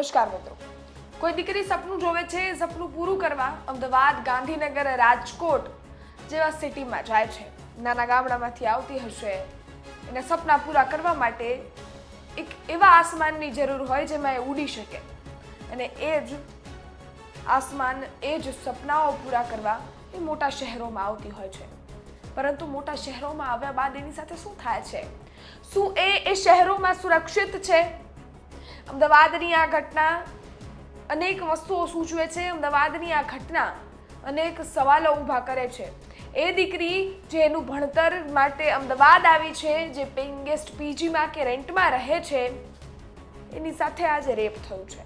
નમસ્કાર મિત્રો। કોઈ દીકરી સપનું જોવે છે, સપનું પૂરું કરવા અમદાવાદ, ગાંધીનગર, રાજકોટ જેવા સિટીમાં જાય છે। નાના ગામડામાંથી આવતી હશે, એના સપના પૂરા કરવા માટે એક એવા આસમાનની જરૂર હોય જેમાં એ ઉડી શકે, અને એ જ આસમાન, એ જ સપનાઓ પૂરા કરવા એ મોટા શહેરોમાં આવતી હોય છે। પરંતુ મોટા શહેરોમાં આવ્યા બાદ એની સાથે શું થાય છે? શું એ શહેરોમાં સુરક્ષિત છે? અમદાવાદની આ ઘટના અનેક વસ્તુઓ સૂચવે છે। અમદાવાદની આ ઘટના અનેક સવાલો ઊભા કરે છે। એ દીકરી જે એનું ભણતર માટે અમદાવાદ આવી છે, જે પેઇંગ ગેસ્ટ પીજીમાં કે રેન્ટમાં રહે છે, એની સાથે આજે રેપ થયું છે।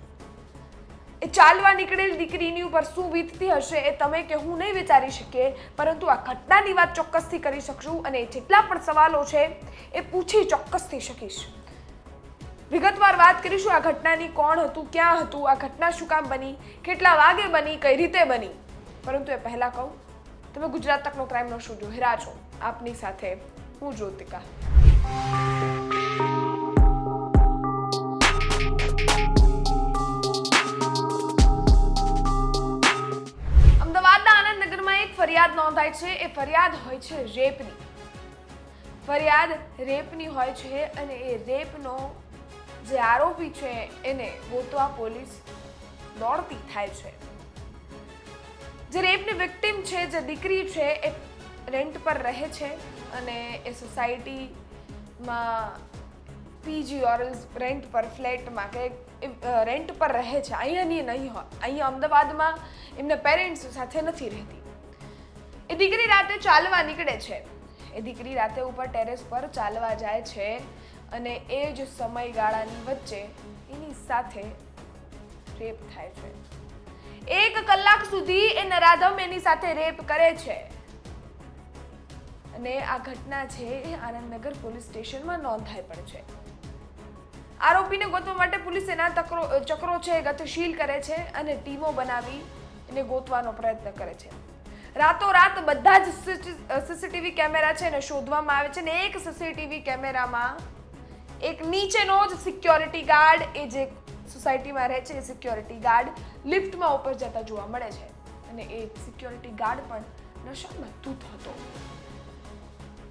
એ ચાલવા નીકળેલ દીકરીની ઉપર શું વીતતી હશે એ તમે કે હું નહીં વિચારી શકીએ, પરંતુ આ ઘટનાની વાત ચોક્કસથી કરી શકશું, અને જેટલા પણ સવાલો છે એ પૂછી ચોક્કસથી શકીશ। વિગતવાર વાત કરીશું આ ઘટનાની, કોણ હતું, ક્યાં હતું, આ ઘટના શું કામ બની, કેટલા વાગે બની, કઈ રીતે બની। પરંતુ એ પહેલા કહું, તમે ગુજરાત તકનો ક્રાઇમનો શો જોઈ રહ્યા છો, આપની સાથે હું જ્યોતિકા। અમદાવાદના આનંદનગરમાં એક ફરિયાદ નોંધાઈ છે। એ ફરિયાદ હોય છે રેપની। ફરિયાદ રેપની હોય છે, અને એ રેપનો જે આરોપી છે એને ગોતવા પોલીસ દોડતી થાય છે। જે રેપની વિક્ટિમ છે, જે દીકરી છે, એ રેન્ટ પર રહે છે, અને એ સોસાયટીમાં પીજી ઓર રેન્ટ પર ફ્લેટમાં કે રેન્ટ પર રહે છે। અહીંયાની નહીં હોય, અહીંયા અમદાવાદમાં એમના પેરેન્ટ્સ સાથે નથી રહેતી। એ દીકરી રાતે ચાલવા નીકળે છે। એ દીકરી રાતે ઉપર ટેરેસ પર ચાલવા જાય છે, અને એ જ સમયગાળાની વચ્ચે એની સાથે રેપ થાય છે। 1 કલાક સુધી એ નરાધમ એની સાથે રેપ કરે છે, અને આ ઘટના છે એ આનંદનગર પોલીસ સ્ટેશનમાં નોંધાઈ પણ છે। આરોપીને ગોતવા માટે પોલીસ એના ચક્રો છે ગતિશીલ કરે છે, અને ટીમો બનાવી એને ગોતવાનો પ્રયત્ન કરે છે। રાતોરાત બધા જ સીસીટીવી કેમેરા છે એને શોધવામાં આવે છે, અને એક સીસીટીવી કેમેરામાં એક નીચેનો જ સિક્યોરિટી ગાર્ડ, એ જે સોસાયટીમાં રહે છે એ સિક્યોરિટી ગાર્ડ લિફ્ટમાં ઉપર જતા જોવા મળે છે, અને એ સિક્યોરિટી ગાર્ડ પણ નશામાં ધૂત હતો।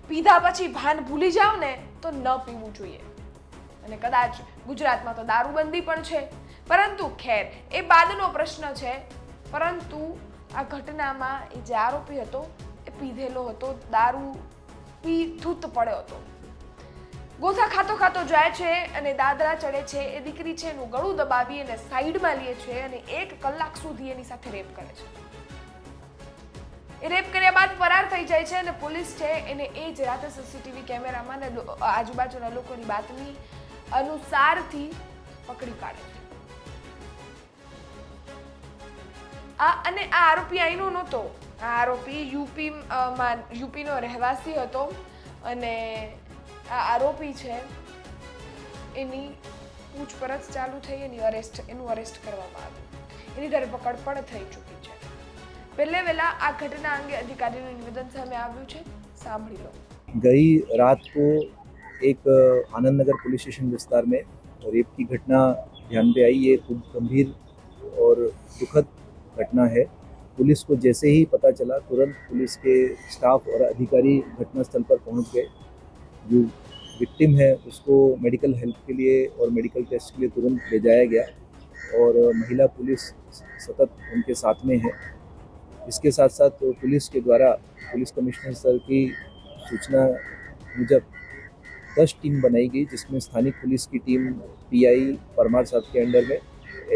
પીધા પછી ભાન ભૂલી જાવ ને તો ન પીવું જોઈએ, અને કદાચ ગુજરાતમાં તો દારૂબંધી પણ છે, પરંતુ ખેર એ બાદનો પ્રશ્ન છે। પરંતુ આ ઘટનામાં એ જે આરોપી હતો એ પીધેલો હતો, દારૂ પી ધૂત પડ્યો હતો। ગોથા ખાતો ખાતો જાય છે અને દાદરા ચડે છે। એ દીકરી છે એનું ગળું દબાવી અને સાઈડમાં લે છે, અને 1 કલાક સુધી એની સાથે રેપ કરે છે। એ રેપ કર્યા બાદ ફરાર થઈ જાય છે, અને પોલીસ છે એને એ જ રાતે સીસીટીવી કેમેરામાં ને આજુબાજુના લોકોની બાતમી અનુસારથી પકડી પાડે છે। અને આ આરોપી અહીંનો નહોતો, આ આરોપી યુપીનો રહેવાસી હતો, અને આ આરોપી છે એની પૂછપરછ ચાલુ થઈ, એનું અરેસ્ટ કરવામાં આવ્યું, એની ધરપકડ પણ થઈ ચૂકી છે। વહેલા આ ઘટના અંગે અધિકારીનું નિવેદન સામે આવ્યું છે, સાંભળી લો। गई रात को एक आनंद नगर पुलिस स्टेशन विस्तार में रेप की घटना ध्यान पे आई। ये खुद गंभीर और दुखद घटना है। पुलिस को जैसे ही पता चला, तुरंत पुलिस के स्टाफ और अधिकारी घटनास्थल पर पहुंच गए। जो विक्टिम है उसको मेडिकल हेल्प के लिए और मेडिकल टेस्ट के लिए तुरंत ले जाया गया, और महिला पुलिस सतत उनके साथ में है। इसके साथ साथ पुलिस के द्वारा पुलिस कमिश्नर सर की सूचना मुजब 10 टीम बनाई गई, जिसमें स्थानिक पुलिस की टीम पीआई परमार साहब के अंडर में,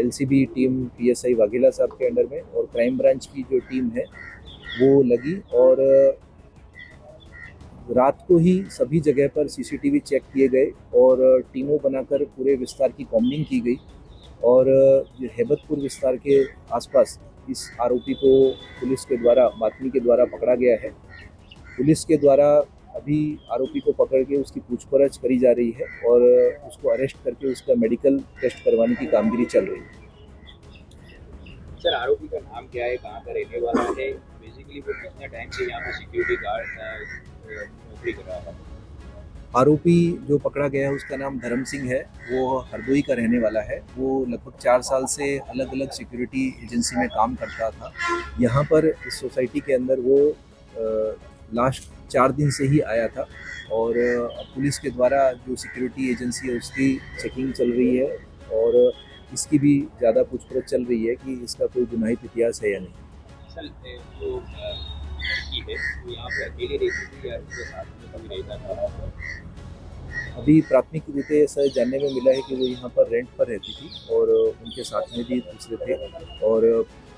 एलसीबी टीम पीएसआई वाघेला साहब के अंडर में, और क्राइम ब्रांच की जो टीम है वो लगी। और रात को ही सभी जगह पर सीसीटीवी चेक किए गए, और टीमों बनाकर पूरे विस्तार की कॉम्बिंग की गई, और हेबतपुर विस्तार के आसपास इस आरोपी को पुलिस के द्वारा बातमी के द्वारा पकड़ा गया है। पुलिस के द्वारा अभी आरोपी को पकड़ के उसकी पूछपरछ करी जा रही है, और उसको अरेस्ट करके उसका मेडिकल टेस्ट करवाने की कामगिरी चल रही है। सर, आरोपी का नाम क्या है, कहाँ का रहने वाला है, बेसिकली वो कितने टाइम से यहाँ पे सिक्योरिटी गार्ड नौकरी कर रहा था? आरोपी जो पकड़ा गया है उसका नाम धर्म सिंह है। वो हरदोई का रहने वाला है। वो लगभग 4 साल से अलग अलग सिक्योरिटी एजेंसी में काम करता था। यहाँ पर इस सोसाइटी के अंदर वो लास्ट 4 दिन से ही आया था और पुलिस के द्वारा जो सिक्योरिटी एजेंसी है उसकी चेकिंग चल रही है और इसकी भी ज़्यादा पूछपरछ चल रही है कि इसका कोई गुनाहित इतिहास है या नहीं। सर जो लड़की है वो यहाँ पे अकेले रहती थी या उसके साथ में कभी रहता था? अभी प्राथमिक रूप से ऐसा जानने में मिला है कि वो यहाँ पर रेंट पर रहती थी और उनके साथ में भी दूसरे थे और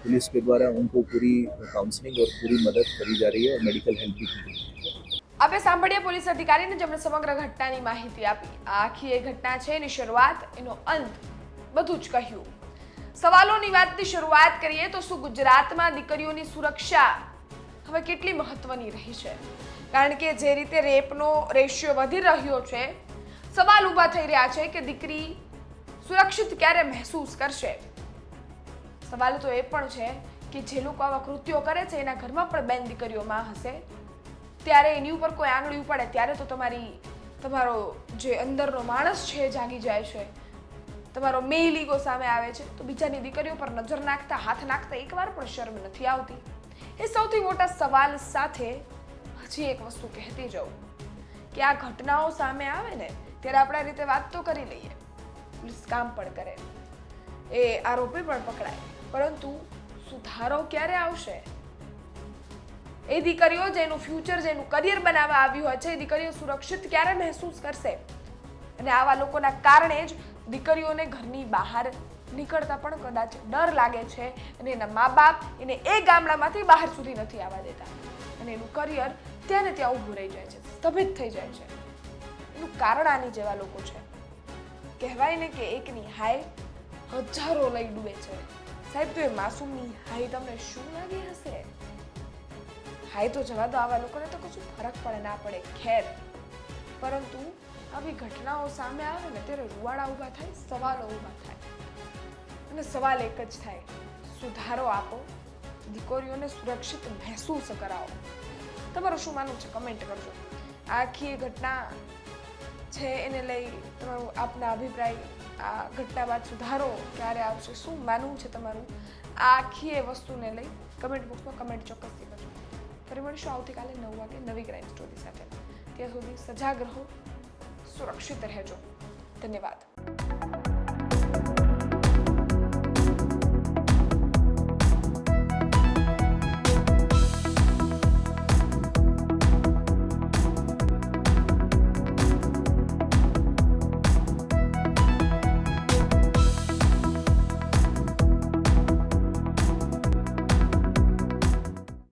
पुलिस के द्वारा उनको पूरी काउंसलिंग और पूरी मदद करी जा रही है और मेडिकल हेल्प भी की गई है। આપણે સાંભળીએ પોલીસ અધિકારીને જેમણે સમગ્ર ઘટનાની માહિતી આપી। આ આખી એ ઘટના છે, એની શરૂઆત, એનો અંત બધું જ કહ્યું। સવાલોની વાતની શરૂઆત કરીએ તો શું ગુજરાતમાં દીકરીઓની સુરક્ષા હવે કેટલી મહત્વની રહી છે? કારણ કે જે રીતે રેપનો રેશિયો વધી રહ્યો છે, સવાલ ઊભા થઈ રહ્યા છે કે દીકરી સુરક્ષિત ક્યારે મહેસૂસ કરશે। સવાલ તો એ પણ છે કે જે લોકો આવા કૃત્યો કરે છે એના ઘરમાં પણ બેન દીકરીઓમાં હશે, ત્યારે એની ઉપર કોઈ આંગળી ઉપાડે ત્યારે તો તમારો જે અંદરનો માણસ છે જાગી જાય છે, તમારો મેલ ઈગો સામે આવે છે। તો બીજાની દીકરીઓ પર નજર નાખતા, હાથ નાખતા એકવાર પણ શરમ નથી આવતી? એ સૌથી મોટા સવાલ સાથે હજી એક વસ્તુ કહેતી જાઉં કે આ ઘટનાઓ સામે આવે ને ત્યારે આપણે આ રીતે વાત તો કરી લઈએ, પોલીસ કામ પણ કરે, એ આરોપી પણ પકડાય, પરંતુ સુધારો ક્યારે આવશે? એ દીકરીઓ જેનું ફ્યુચર, જેનું કરિયર બનાવવા આવ્યું હોય છે, એ દીકરીઓ સુરક્ષિત ક્યારે મહેસૂસ કરશે? અને આવા લોકોના કારણે જ દીકરીઓને ઘરની બહાર નીકળતા પણ કદાચ ડર લાગે છે અને એના મા બાપ એને એ ગામડામાંથી બહાર સુધી નથી આવવા દેતા અને એનું કરિયર ત્યાં ને ત્યાં ઊભું રહી જાય છે, સ્થગિત થઈ જાય છે। એનું કારણ આની જેવા લોકો છે। કહેવાય ને કે એકની હાય હજારો લઈ ડૂબે છે। સાહેબ, તો એ માસૂમની હાય તમને શું લાગી હશે? હાય તો જવા દો, આવા લોકોને તો કશું ફરક પડે ના પડે, ખેર, પરંતુ આવી ઘટનાઓ સામે આવે ને ત્યારે રૂવાડા ઊભા થાય, સવાલો ઊભા થાય અને સવાલ એક જ થાય, સુધારો આપો, દીકરીઓને સુરક્ષિત મહેસૂસ કરાવો। તમારું શું માનવું છે કમેન્ટ કરજો। આખી એ ઘટના છે એને લઈ તમારું આપના અભિપ્રાય, આ ઘટના બાદ સુધારો ક્યારે આવશે, શું માનવું છે તમારું આખી એ વસ્તુને લઈ કમેન્ટ બોક્સમાં કમેન્ટ ચોક્કસથી કરજો। ફરી મળીશું આવતીકાલે 9 વાગે નવી ક્રાઇમ સ્ટોરી સાથે। ત્યાં સુધી સજાગ રહો, સુરક્ષિત રહેજો। ધન્યવાદ।